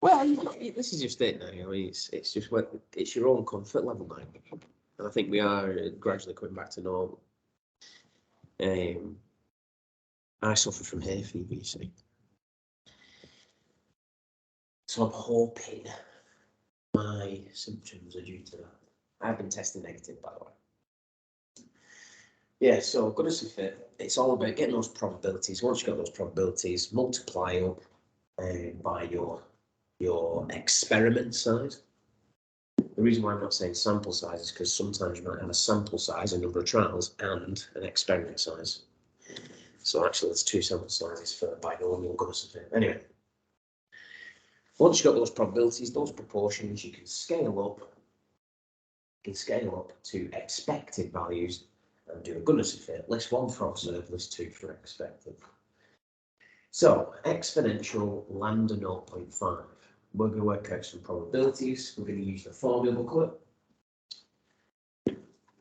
Well, this is just it now. I mean, it's just what it's your own comfort level now, and I think we are gradually coming back to normal. I suffer from hay fever, you see, so I'm hoping my symptoms are due to that. I've been tested negative, by the way. Yeah, so goodness of it, it's all about getting those probabilities. Once you've got those probabilities, multiply up by your experiment size. The reason why I'm not saying sample size is because sometimes you might have a sample size, a number of trials, and an experiment size. So actually, there's two sample sizes for binomial, goodness of it. Anyway, once you've got those probabilities, those proportions, you can scale up. You can scale up to expected values and do a goodness of it. List 1 for observed, list 2 for expected. So exponential lambda 0.5. We're going to work out some probabilities. We're going to use the formula booklet,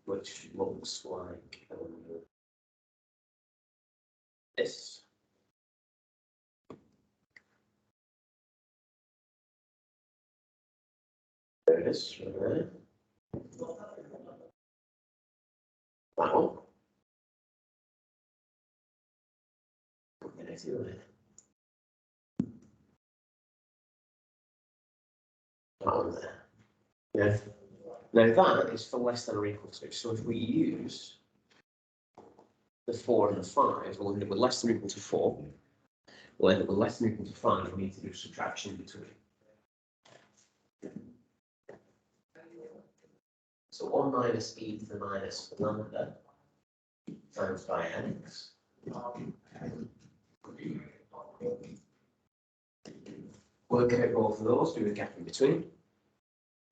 which looks like this. There it is, right there. That one. That one there. Yeah. Now that is for less than or equal to. So if we use the 4 and the 5, we'll end up with less than or equal to 4. We'll end up with less than or equal to 5. We need to do subtraction between. So 1 minus e to the minus lambda times by x. Work out both of those, do a gap in between.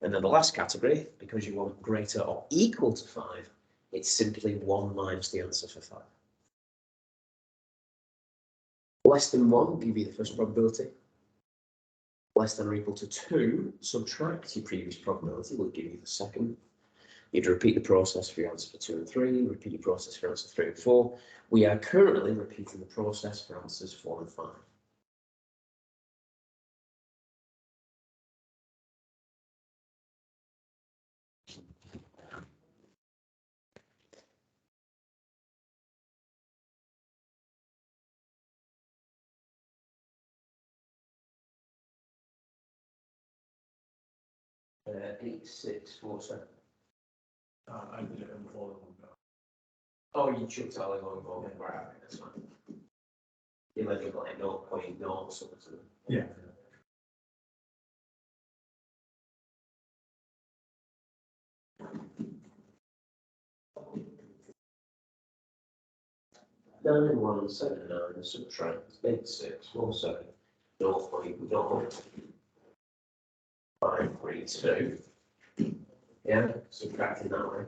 And then the last category, because you want greater or equal to 5, it's simply 1 minus the answer for 5. Less than 1 will give you the first probability. Less than or equal to 2, subtract your previous probability, will give you the second. You'd repeat the process for your answer for 2 and 3, repeat the process for answer 3 and 4. We are currently repeating the process for answers 4 and 5. Uh, 8, 6, 4, 7. I did it in the following one. Oh, you chucked all in one go. Right, that's fine. You might have got like 0.0 or something. Yeah. Nine, 1, 7, 9, subtract 8, 6, 4, 7, 0.0, 5, 3, 2. Yeah, subtracting that way.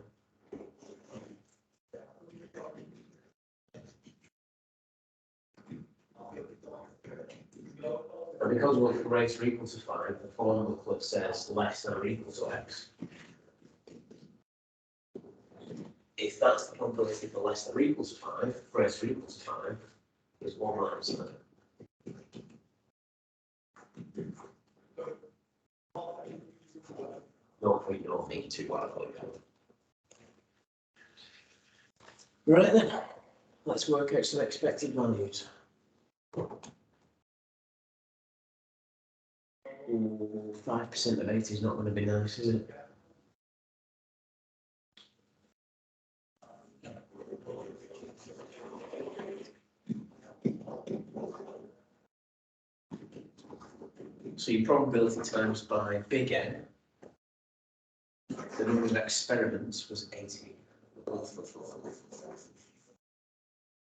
And because we're greater or equal to 5, the formula booklet says less than or equal to x. If that's the probability for less than or equal to 5, greater or equal to 5 is 1 minus 9. Not make it too wide. Right then, let's work out some expected values. 5% of 8 is not going to be nice, is it? So your probability times by big N, the number of experiments was 80.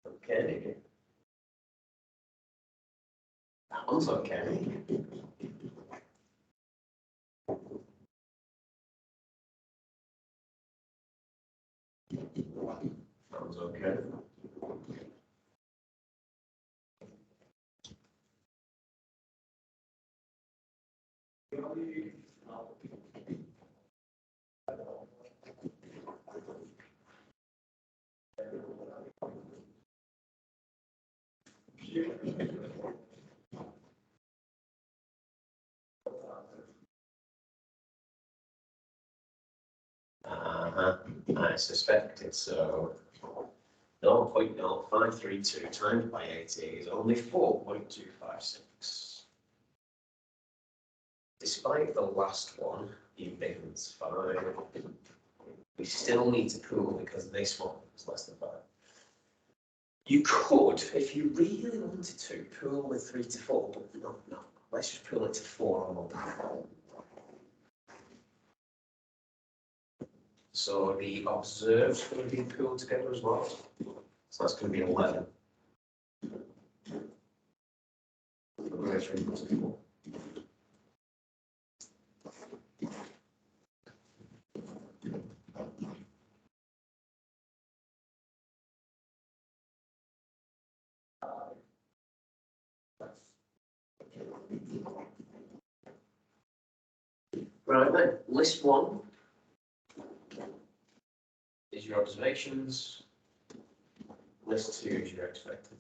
Okay. That one's okay. That one's okay. I suspected so. 0.0532 times by 80 is only 4.256. Despite the last one being bigger than 5, we still need to pool because this one is less than 5. You could, if you really wanted to, pool with 3 to 4, but no. Let's just pool it to 4 on one. So the observed's going to be pooled together as well. So that's going to be 11. Right then, list 1 is your observations. List 2 is your expected.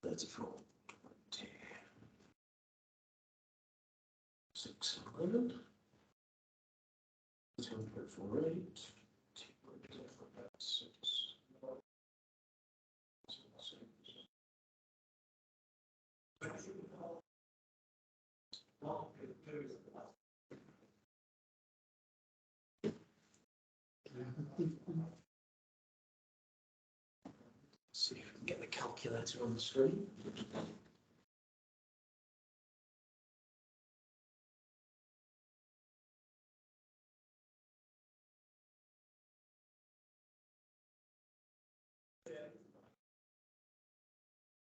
That's 4, 2, 6, 11, 2.48, 2.06. See if we can get the calculator on the screen.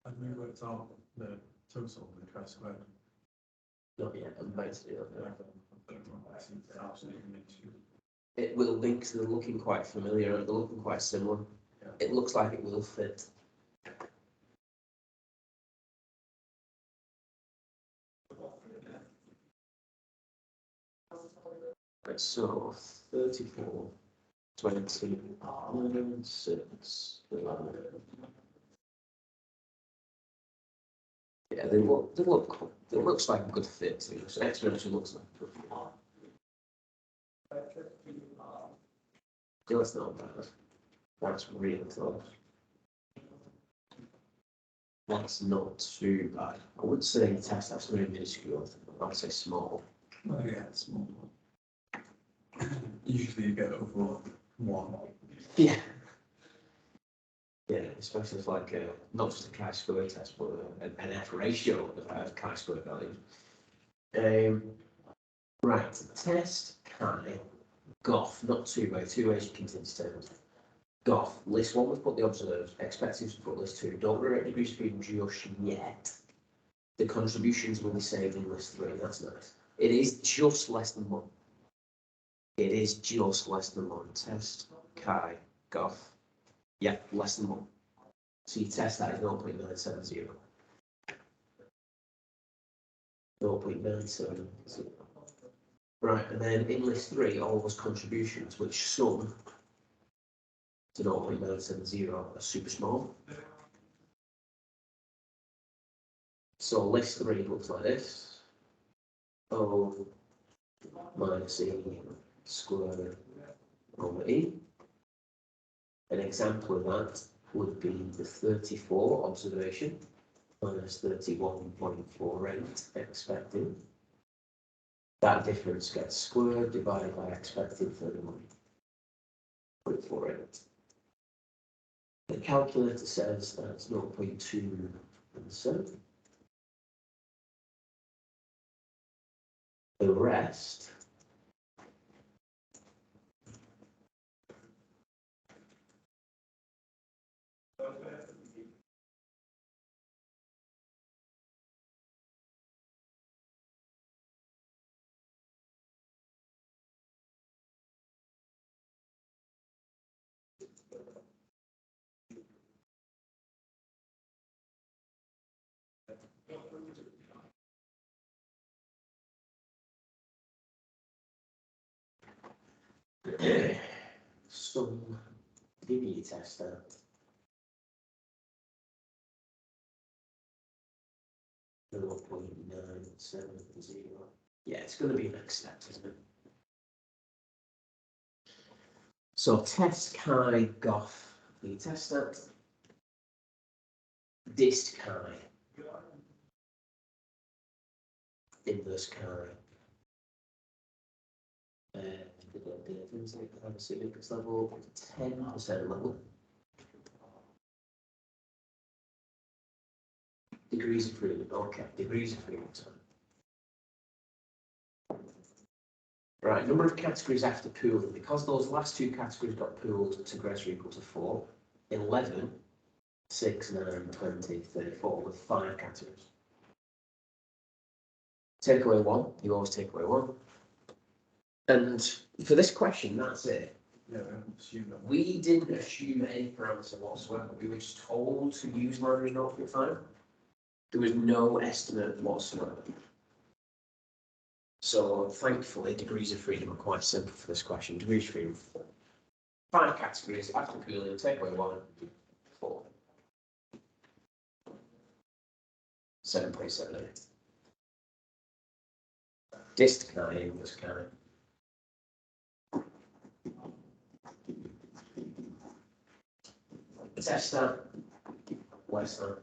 And we worked out the total of the try squared. Not yet, I'm about to do that now. It absolutely makes you. It will be because they're looking quite familiar, they're looking quite similar. Yeah. It looks like it will fit. Right, so 34, 20, 11, 6, 11. Yeah, it looks like a good fit. So exponential looks like a good fit. Yeah, that's not bad. That's really close. That's not too bad. I would say the test that's very minuscule. I'd say small. Oh yeah, it's small. Usually you get over 1. Yeah. Yeah, especially if like not just a chi-square test, but an F ratio of chi-square values. Right, test chi GoF, not two-way. Two-ways you continue to take. GoF, list 1 we've put the observed, expected to put list 2. Don't rate degrees of freedom just yet. The contributions will be saved in list 3. That's nice. It is just less than 1. It is just less than 1. Test chi GoF. Yeah, less than 1. So you test that is 0.970. 0.970. Right, and then in list 3, all those contributions which sum to 0.970 are super small. So list 3 looks like this. O minus E squared over E. An example of that would be the 34 observation minus 31.48 expected. That difference gets squared divided by expected 31.48. The calculator says that's 0.2%. The rest some DB test out. 0.970. Yeah, it's going to be next step, isn't it? So test chi GoF, the test that. Dist chi. Inverse chi. Significance level 10% level. Degrees of freedom. Okay, degrees of freedom. Right, number of categories after pooling. Because those last two categories got pooled to greater or equal to 4, 11, 6, 9, 20, 34 with 5 categories. Take away 1, you always take away 1. And for this question, that's it. Yeah, assume that. We didn't assume any parameter whatsoever. We were just told to use language 0.5. There was no estimate whatsoever. So thankfully, degrees of freedom are quite simple for this question. Degrees of freedom 4. 5 categories after pooling, take away 1, 4. 7.78. Dist chi, inverse chi. Test that. Where's that?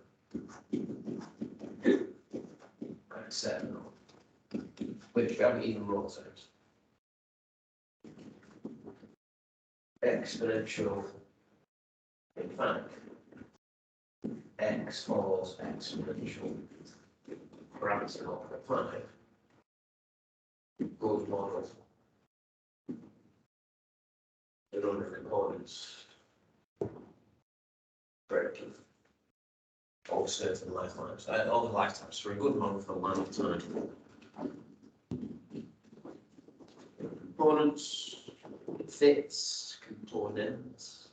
Accept. Which we haven't even wrote those. Exponential. In fact, x follows exponential. Parameter 0.5. Good model. The number of components. Breaking. All certain lifetimes. All the lifetimes for a good model for a lifetime. Components, fits, components,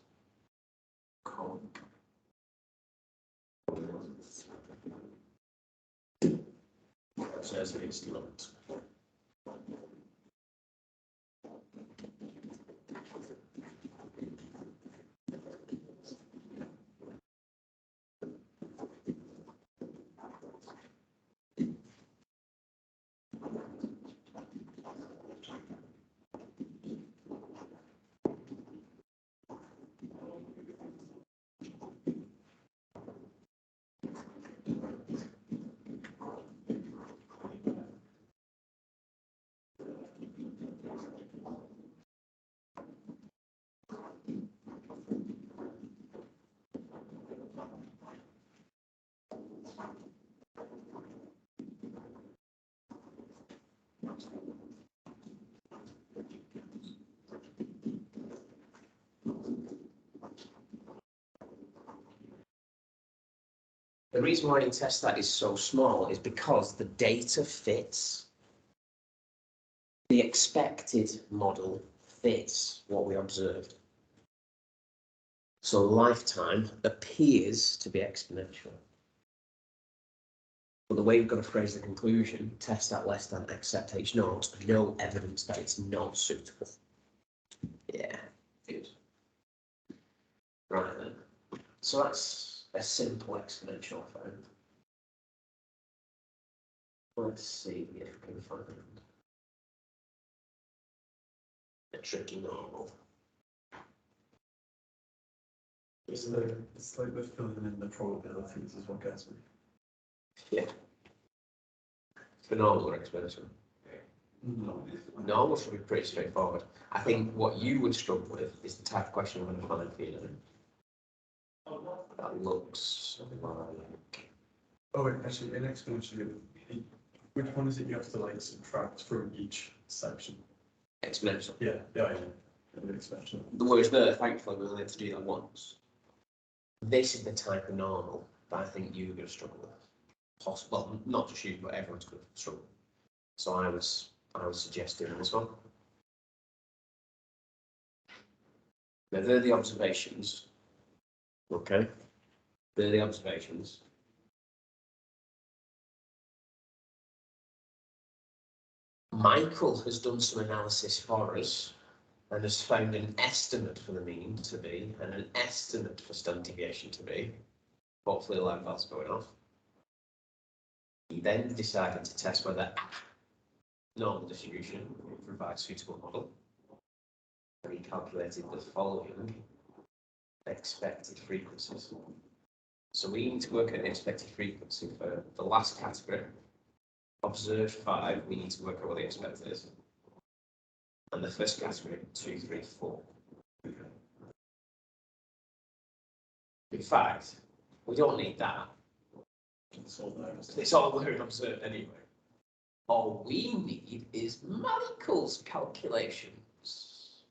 says it's not. The reason why test stat is so small is because the data fits. The expected model fits what we observed. So lifetime appears to be exponential. But the way we've got to phrase the conclusion, test stat less than accept H naught, no evidence that it's not suitable. Yeah, good. Right then. So that's a simple exponential found. Let's see if we can find a tricky normal. It's like the filling in the probabilities is what gets me. Yeah. For normal or exponential? No. Normal should be pretty straightforward. I think what you would struggle with is the type of question I'm going to find for you now. That looks like. Oh, wait, actually, in exponential, which one is it you have to like subtract from each section? Exponential. Yeah. In exponential. The words there, thankfully, we only have to do that once. This is the type of normal that I think you're going to struggle with. Possible, well, not just you, but everyone's going to struggle. So I would suggest doing this one. Now they're the observations. Okay. They're the observations. Michael has done some analysis for us and has found an estimate for the mean to be and an estimate for standard deviation to be. Hopefully the light bulb's going off. He then decided to test whether normal distribution would provide suitable model. And he calculated the following expected frequencies. So we need to work out the expected frequency for the last category. Observed 5, we need to work out what the expected is. And the first category, 2, 3, 4. In fact, we don't need that. It's all there and observed anyway. All we need is Michael's calculations.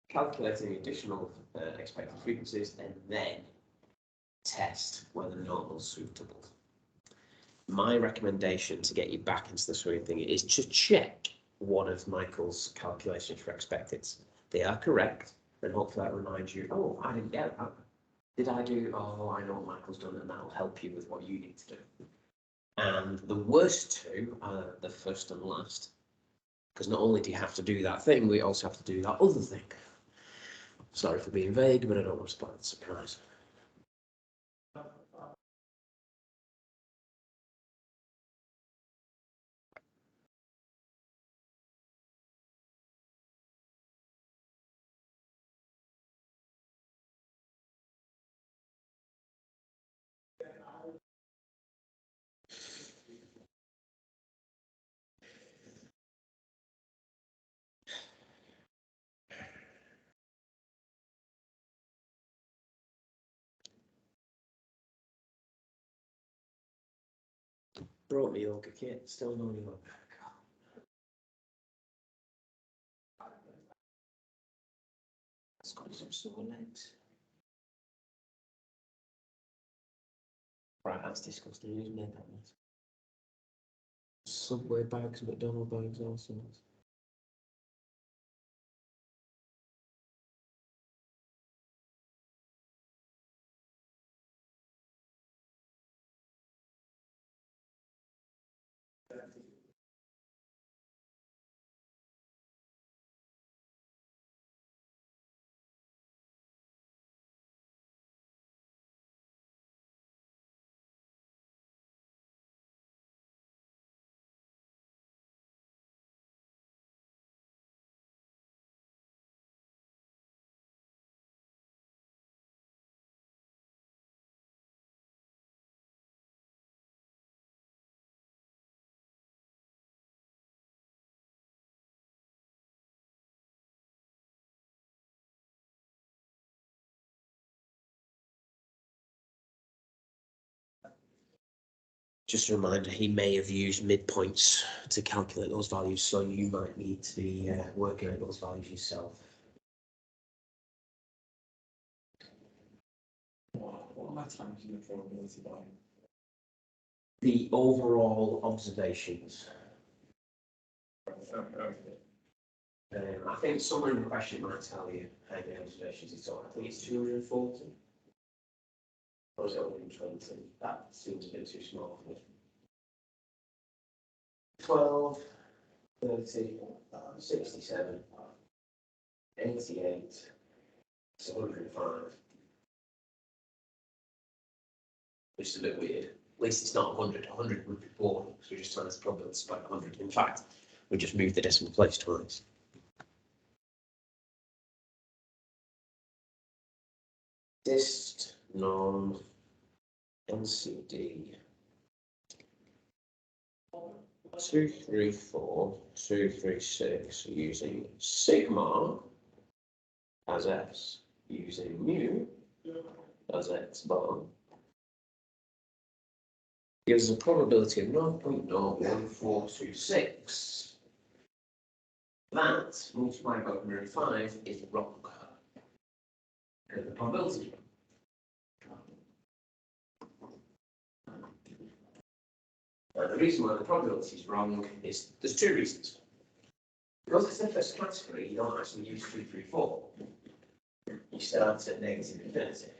Calculating additional expected frequencies and then test whether normal is suitable. My recommendation to get you back into the swing thing is to check one of Michael's calculations for expecteds. They are correct, and hopefully that reminds you, oh, I didn't get that. Did I do? Oh, I know what Michael's done, and that'll help you with what you need to do. And the worst two are the first and last, because not only do you have to do that thing, we also have to do that other thing. Sorry for being vague, but I don't want to spoil the surprise. Brought me yoga kit, still no yoga. It's got some sore legs. Right, that's disgusting. Who's made that mess? Subway bags, McDonald's bags, all sorts. Just a reminder, he may have used midpoints to calculate those values, so you might need to be working out those values yourself. What am I timing the probability by? The overall observations. I think somewhere in the question might tell you how many observations it's on. I think it's 240. Or is it 120? That seems a bit too small for me. 12, 30, 67, 88, 105. Which is a bit weird. At least it's not 100. 100 would be boring, so we're just trying to probability by 100. In fact, we just moved the decimal place twice. Dist, norm, NCD. 234, 236 using sigma as S, using mu as X bar. Gives a probability of 0.01426. That, multiplied by 105, is wrong. Because the probability is wrong. The reason why the probability is wrong is there's two reasons. Because it's the first category, you don't actually use 234. You start at negative infinity.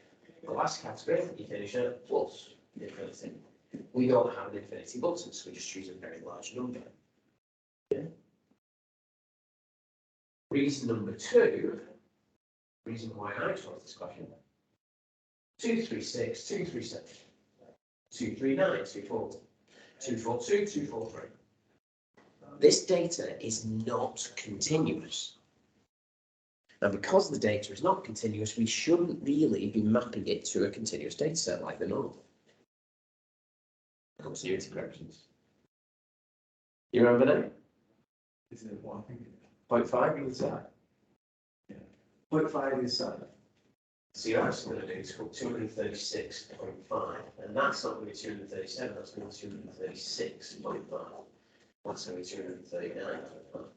The last category, you finish at plus infinity. We don't have an infinity button, so we just choose a very large number. Yeah. Reason number two, reason why I chose this question, 236, 237, 239, 240. 242, 243. This data is not continuous. Now, because the data is not continuous, we shouldn't really be mapping it to a continuous data set like the norm. Continuity corrections. You remember that? Is it one thing? 0.5 either side. Yeah. 0.5 either side. So you're actually going to do is called 236.5, and that's not going to be 237, that's going to be 236.5. That's going to be 239.5.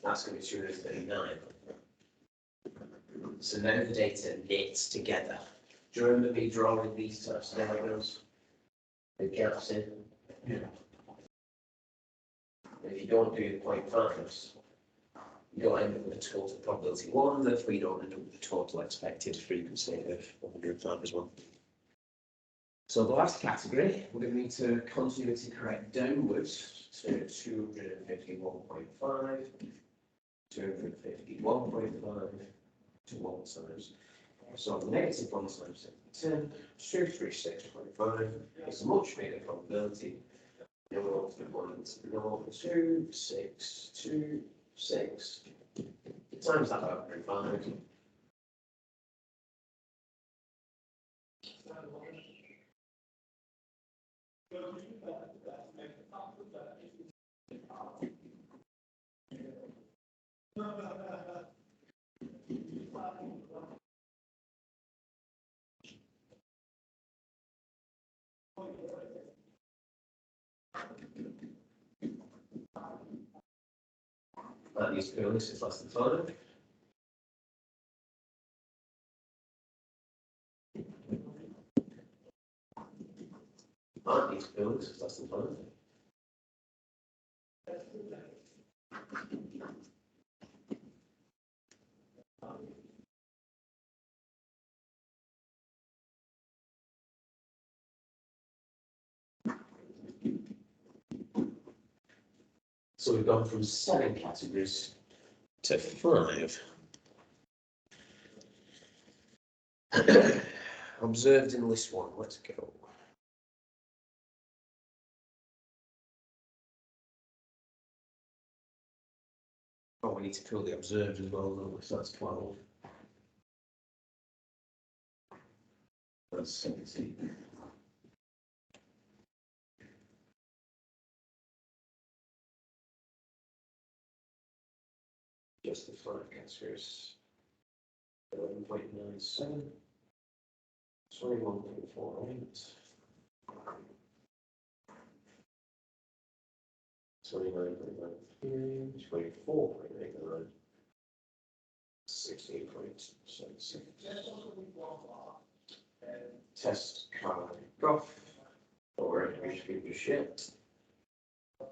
That's going to be 239. So now the data knits together. Do you remember me drawing these types of diagrams? The gaps in? Yeah. If you don't do the 0.5s, you don't end up with a total probability 1, therefore you don't end up with a total expected frequency of 105 as well. So the last category, we're going to need to continuity correct downwards to 251.5, 251.5 to 1 times. So negative 1 times 10, 236.5 is a much bigger probability. 0, 1, 0, 2, 6, 2, 6. Times that by 5. That needs to be honest, it's less than 5. That needs to be honest, it's less than 5. So we've gone from 7 categories to 5. Observed in list 1, let's go. Oh, we need to pull the observed as well, though, so that's 12. That's 17. Just the 5 categories. 11.97. 21.48. 29.93. 24.89. 16.76. Test card GoF. Or we should be shit.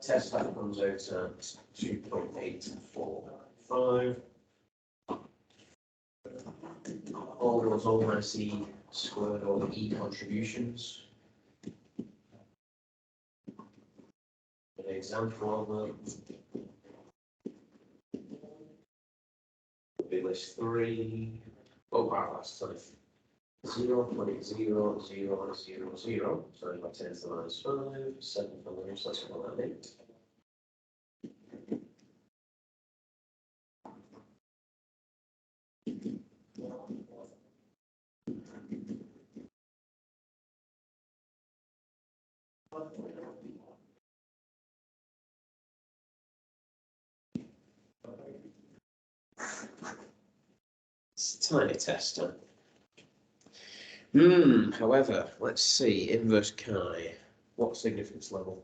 Test that comes out at 2.845. All those over C squared over E contributions. An example of them would be list 3. Oh, wow, last time. 0.0000. So if I 10 to the minus 5, 7 for those, that's what that meant. It's a tiny test, huh? However, let's see, inverse chi, what significance level?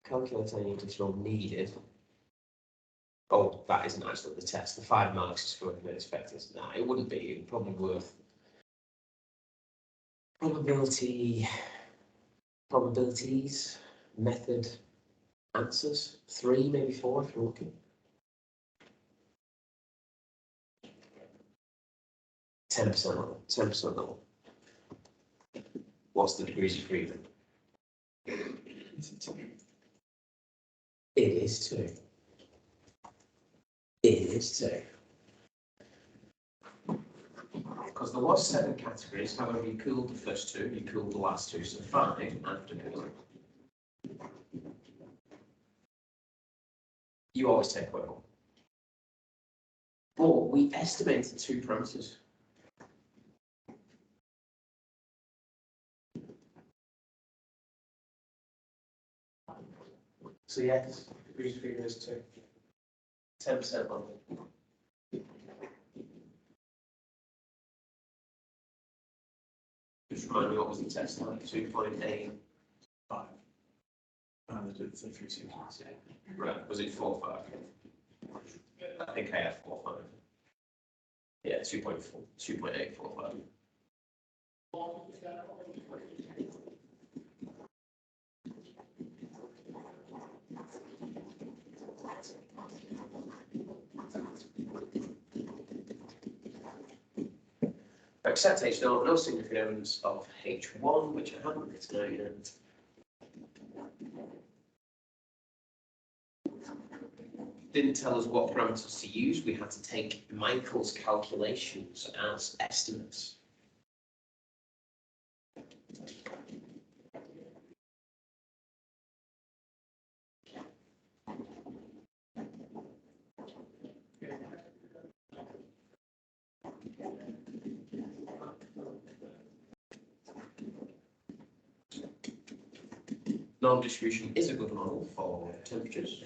Calculate any additional needed. Oh, that isn't actually the test. The 5 marks is for the expected. Nah, it wouldn't be. It would probably worth probabilities, method, answers. 3, maybe 4 if you're looking. 10% level. 10% level. What's the degrees of freedom? Is it 2? It is 2. is to, because there was 7 categories, however you cooled the first 2, you cooled the last 2, so 5 after cooling. You always take away 1. But we estimated 2 parameters. So yes, degrees of freedom is 2. 10% level. Just remind me, what was the test like? 2.8. 5. And I did the 3 sequence. Right, was it 4.5? I think I had 4.5. Yeah, 2.4, 2.845. Accept H, no significant evidence of H1, which I haven't written out yet. Didn't tell us what parameters to use. We had to take Michael's calculations as estimates. Norm distribution is a good model for temperatures.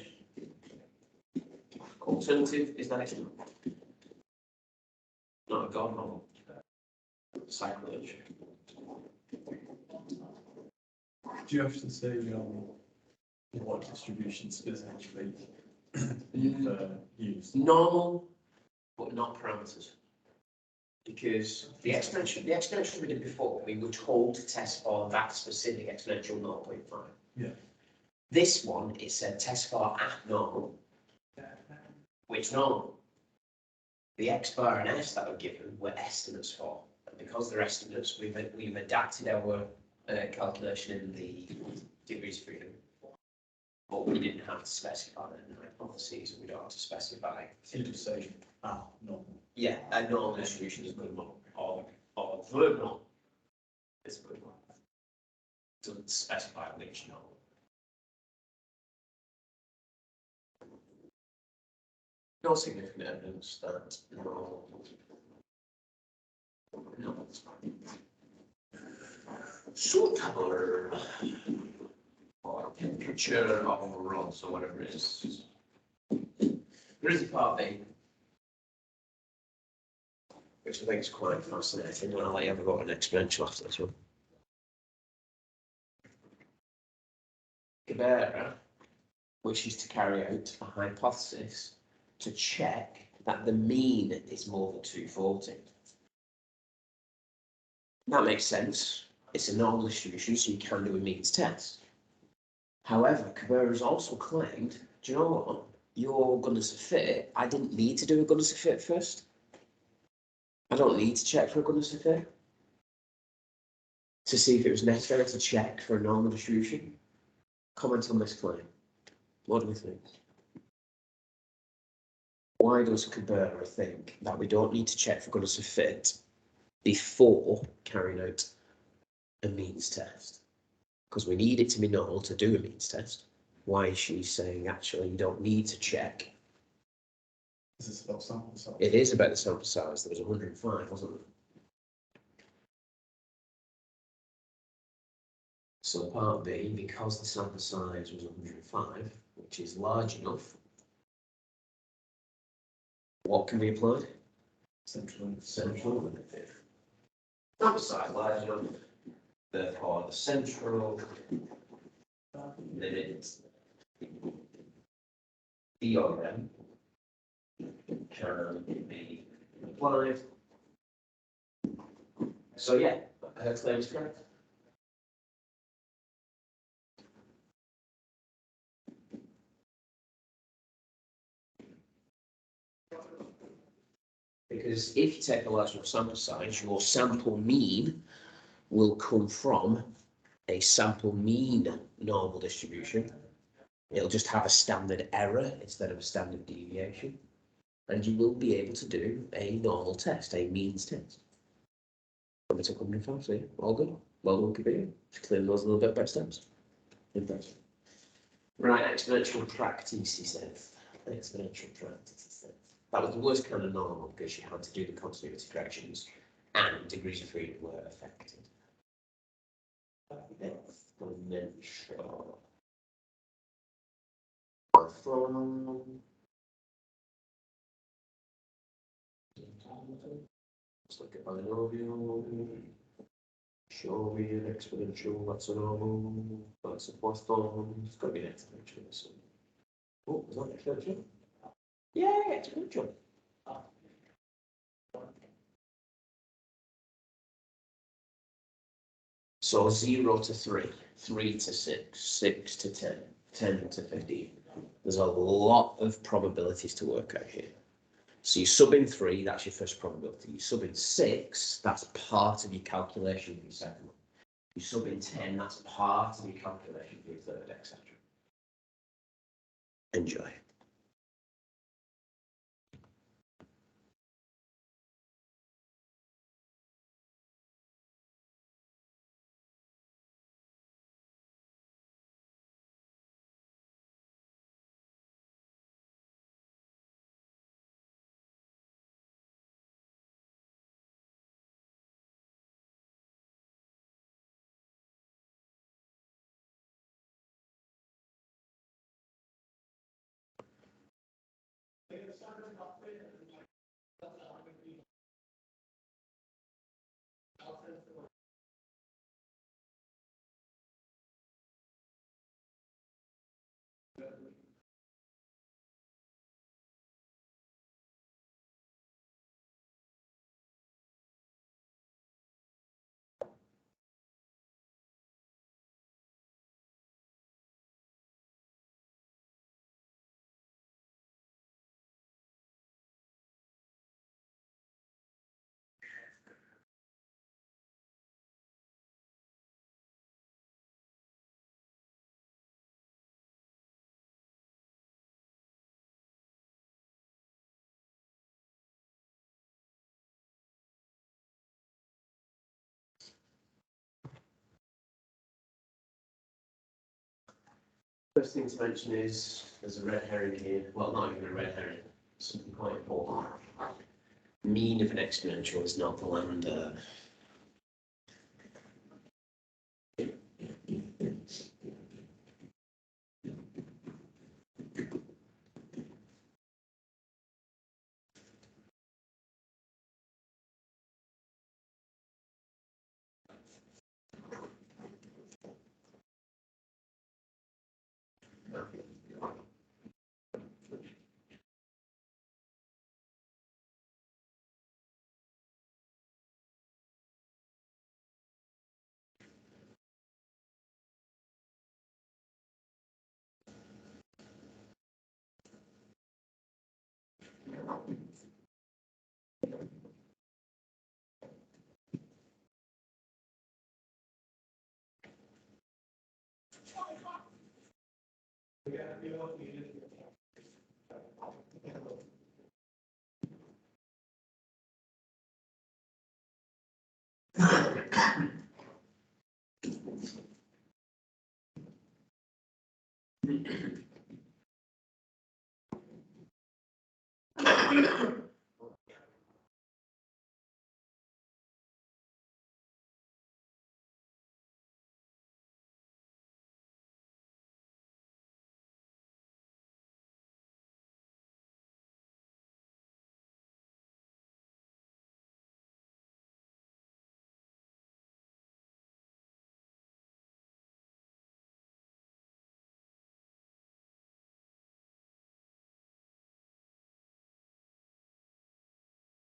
Alternative is that it's not a God model. Sacrilege. Do you have to say what distributions specifically you've used? Normal, but not parameters. Because the exponential we did before, we were told to test for that specific exponential 0.5. Yeah. This one, it said test for at normal. Which normal? The X bar and S that were given were estimates for. And because they're estimates, we've adapted our calculation in the degrees of freedom. But we didn't have to specify that in the hypotheses, and we don't have to specify. So you just say, normal. Yeah, a normal distribution is a good model, or verb normal is a good one. Doesn't specify which normal. No significant evidence that no, it's fine. Suitable for temperature of rods or whatever it is. There is a part B, which I think is quite fascinating, and I'll let you have a go at an exponential after this one. Cabrera wishes to carry out a hypothesis to check that the mean is more than 240. That makes sense. It's a normal distribution, so you can do a means test. However, Cabrera has also claimed, do you know what? Your goodness of fit, I didn't need to do a goodness of fit first. I don't need to check for a goodness of fit to see if it was necessary to check for a normal distribution. Comment on this claim. What do we think? Why does Cabrera think that we don't need to check for goodness of fit before carrying out a means test? Because we need it to be normal to do a means test. Why is she saying actually you don't need to check? Is this about sample size? It is about the sample size. There was 105, wasn't there? So part B, because the sample size was 105, which is large enough, what can be applied? Central limit. Sample size large enough, therefore the central limit theorem can be applied. So yeah, her claim is correct. Because if you take a large enough sample size, your sample mean will come from a sample mean normal distribution. It'll just have a standard error instead of a standard deviation. and you will be able to do a normal test, a means test. We took 105, so yeah, all good. Well done, Kabir. Just clear those a little bit better steps. Right, exponential practice, he says. Exponential practice, he says. That was the worst kind of normal because you had to do the continuity corrections and degrees of freedom were affected. Exponential. From let's look at binomial. Show me an exponential, that's a normal, that's a Poisson, it's got to be an exponential. So. Oh, is that exponential? Yeah, exponential. So 0 to 3, 3 to 6, 6 to 10, 10 to 15. There's a lot of probabilities to work out here. So you sub in 3, that's your first probability. You sub in 6, that's part of your calculation for your second one. You sub in 10, that's part of your calculation for your third, etc. Enjoy. First thing to mention is there's a red herring here. Well, not even a red herring, something quite important. Mean of an exponential is not the lambda.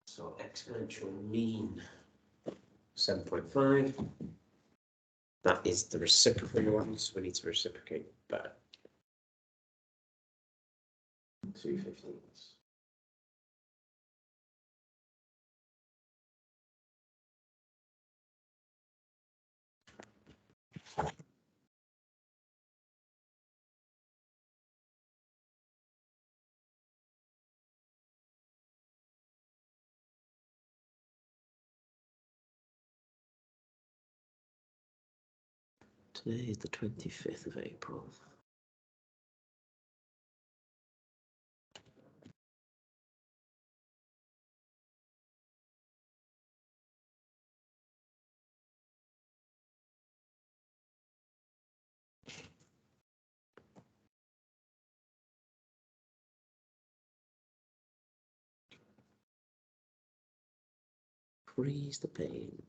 So exponential mean 7.5. That is the reciprocal one, so we need to reciprocate back. 2/15. Today is the 25th of April. Freeze the pains.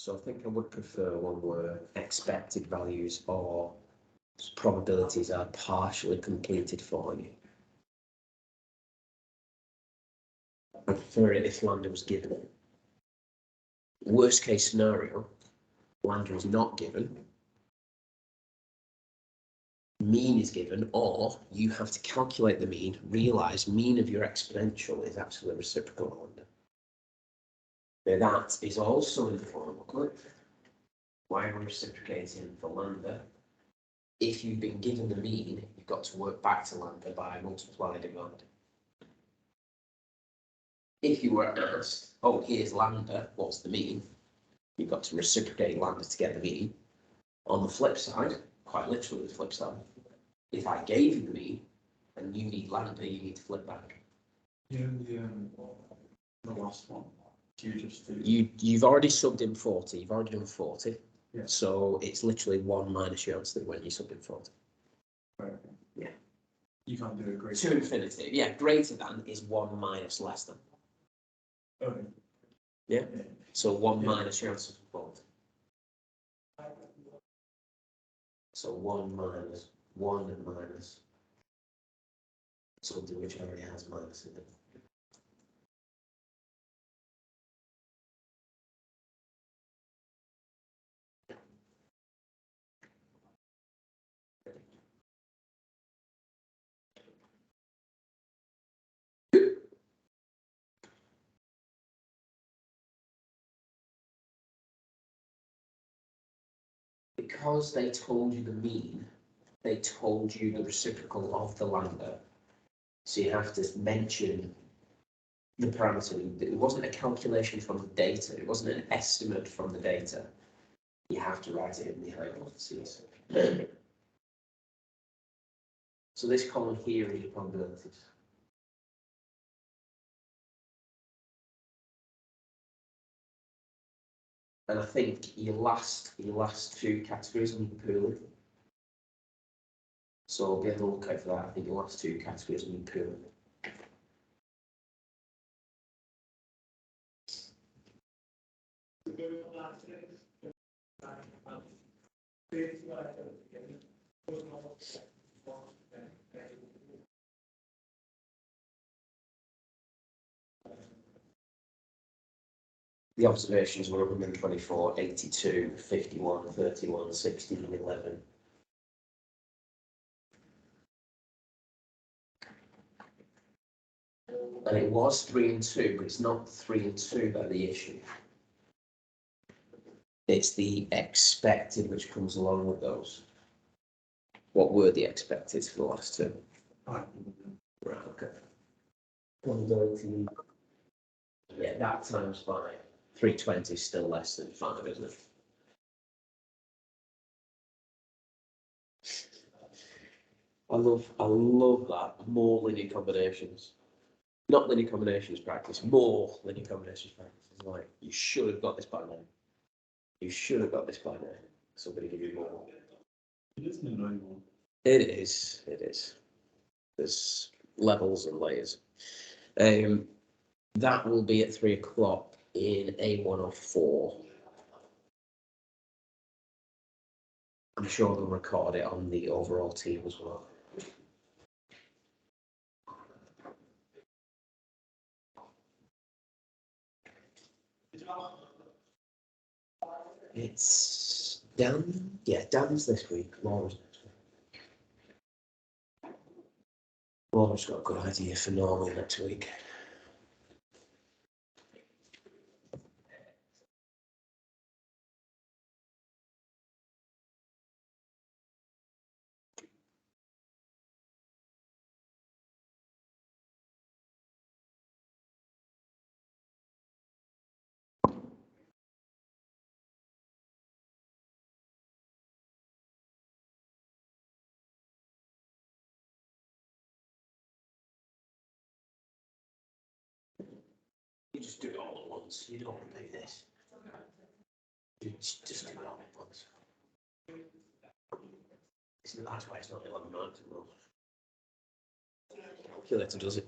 So I think I would prefer one where expected values or probabilities are partially completed for you. I prefer it if lambda was given. Worst case scenario, lambda is not given, mean is given, or you have to calculate the mean, realise mean of your exponential is actually reciprocal of lambda. Now that is also in the form booklet. Why am I reciprocating for lambda? If you've been given the mean, you've got to work back to lambda by multiplying lambda. If you were asked, oh, here's lambda, what's the mean? You've got to reciprocate lambda to get the mean. On the flip side, quite literally the flip side, if I gave you the mean and you need lambda, you need to flip back. Yeah, the last one. You've already subbed in 40. You've already done 40. Yeah. So it's literally 1 minus your answer when you sub in 40. Right. Yeah. You can't do it greater. To infinity. Yeah, greater than is 1 minus less than. Okay. Yeah. So 1 Yeah. minus your answer from 40. So 1 minus 1 minus something which already has minus in it. Because they told you the mean, they told you the reciprocal of the lambda. So you have to mention the parameter. It wasn't a calculation from the data. It wasn't an estimate from the data. You have to write it in the hypotheses. So this column here is your probabilities. And I think your last 2 categories need pooling. So be on the lookout for that. I think your last 2 categories need pooling. The observations were 124, 82, 51, 31, 16, and 11. And it was 3 and 2, but it's not 3 and 2 that are the issue. It's the expected which comes along with those. What were the expected for the last 2? Right, okay. Probability. Yeah, that times 5. 320 is still less than 5, isn't it? I love that. More linear combinations. Not linear combinations practice, more linear combinations practice. It's like, you should have got this by now. You should have got this by now. Somebody give you more. It is an annoying one. It is. It is. There's levels and layers. That will be at 3 o'clock in A104. I'm sure they'll record it on the overall team as well. It's Dan. Yeah, Dan's this week. Laura's next week. Laura's got a good idea for normal next week. You just do it all at once. You don't want to do this. You just do it all at once. That's why it's not 11 marks. Calculator does it.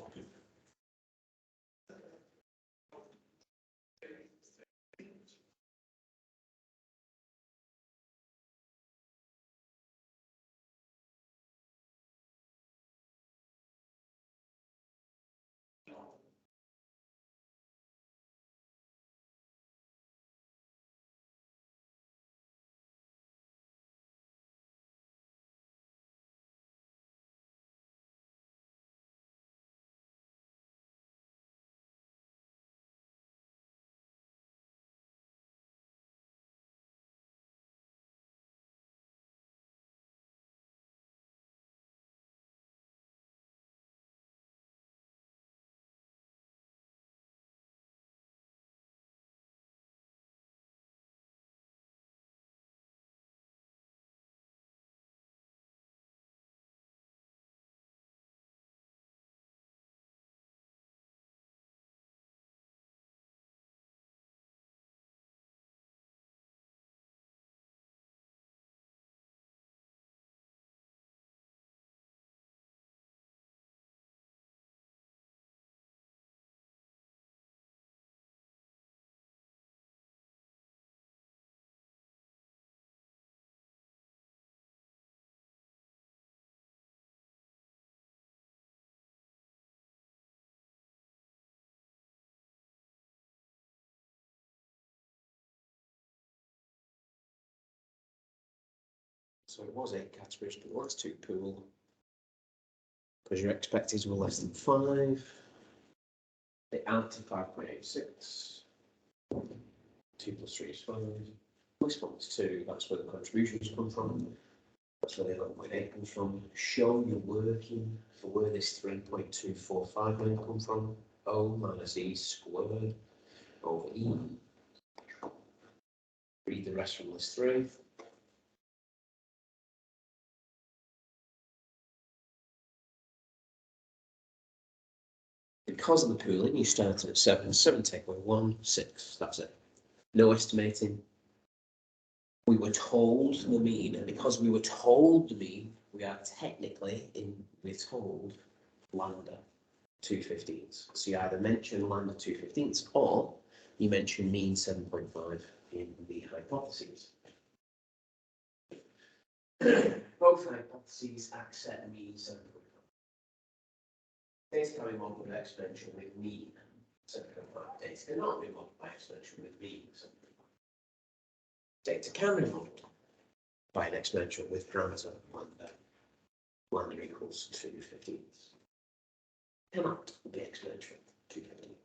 So it was 8 categories, but the last 2 pool. Because your expected were less than 5. They add to 5.86. 2 plus 3 is 5. This one's 2. That's where the contributions come from. That's where the 11.8 comes from. Show you're working for where this 3.245 million come from. O minus E squared over E. Read the rest from list 3. Because of the pooling, you started at 7. 7 take away 1, 6. That's it. No estimating. We were told the mean, and because we were told the mean, we are technically we're told lambda 2/15. So you either mention lambda 2/15 or you mention mean 7.5 in the hypotheses. Both hypotheses accept mean 7.5. Data can be modeled by exponential with mean 7.5. Data cannot be modeled by exponential with mean 7.5. Data can be modeled by an exponential with parameter lambda. Lambda equals 2/15. Cannot be exponential 2/15.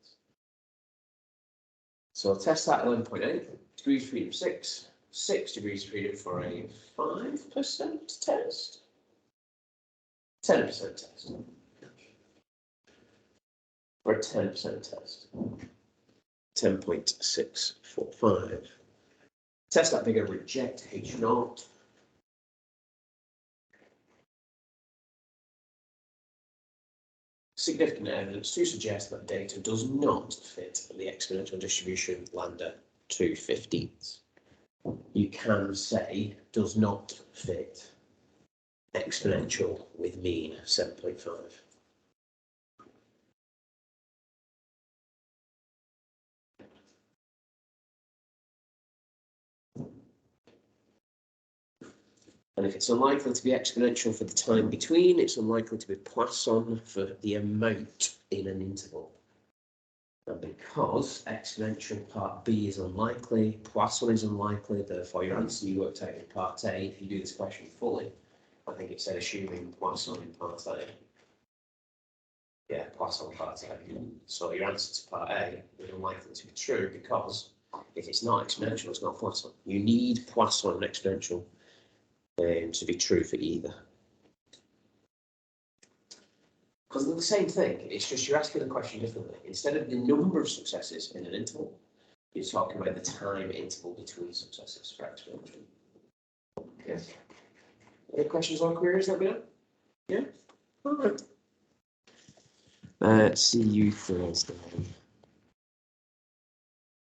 So I'll test that 11.8. Degrees of freedom 6. 6 degrees of freedom for a 5% test. 10% test. For a 10% test. 10.645. Test that bigger, reject H0. Significant evidence to suggest that data does not fit the exponential distribution lambda 2/15. You can say does not fit exponential with mean 7.5. And if it's unlikely to be exponential for the time between, it's unlikely to be Poisson for the amount in an interval. And because exponential part B is unlikely, Poisson is unlikely, therefore your answer you worked out in part A, if you do this question fully, I think it said assuming Poisson in part A. Yeah, Poisson part A. So your answer to part A is unlikely to be true because if it's not exponential, it's not Poisson. You need Poisson and exponential to be true for either. Because they're the same thing, it's just you're asking the question differently. Instead of the number of successes in an interval, you're talking about the time interval between successes for exponential. Okay. Any questions or queries, let me know? Yeah? All right. See you Thursday.